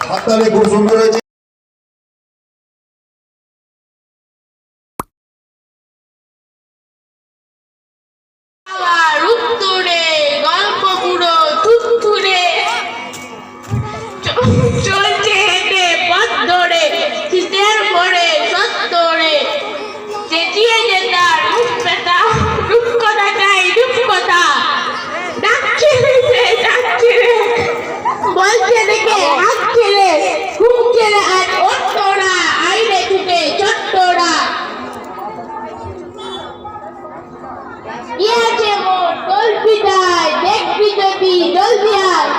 হাততালি খুব সুন্দর হয়েছে। উত্তরে গল্প বুড়ো থুথুরে চলছে হেঁটে পথ ধরে শীতের ভরে সত্তরে চেঁচিয়ে যে তার মুখ পেতা রূপকথা চাই রূপকথা ডাকছে রে ডাকছে রে বলছে দেখে হাসছে রে ঘুমছে রে আজ অত্তরা আইরে ছুটে চত্বরা আছে মোর কল্পি যায় দেখবি যদি জলদি আয়।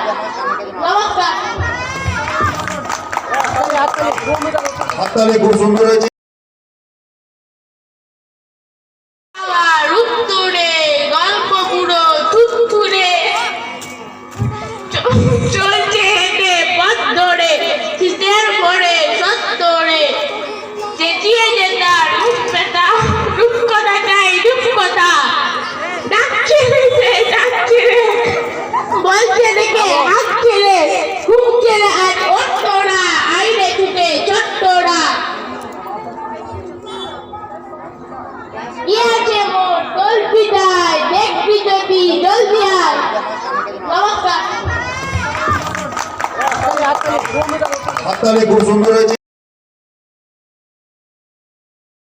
নমস্কার। হাততালি খুব সুন্দর হয়েছে। উত্তরে গল্প বুড়ো থুথুরে চলছে হেঁটে পথ ধরে শীতের ভরে সত্তরে চেঁচিয়ে যে তার মুখ পেতা রূপকথা চাই রূপকথা ডাকছে রে ডাকছে রে বলছে দেখে হাসছে রে ঘুমছে রে আজ অত্তরা আইরে ছুটে চত্বরা আছে মোর কল্পি যায় দেখবি যদি জলদি আয়। নমস্কার। হাততালি খুব সুন্দর হয়েছে।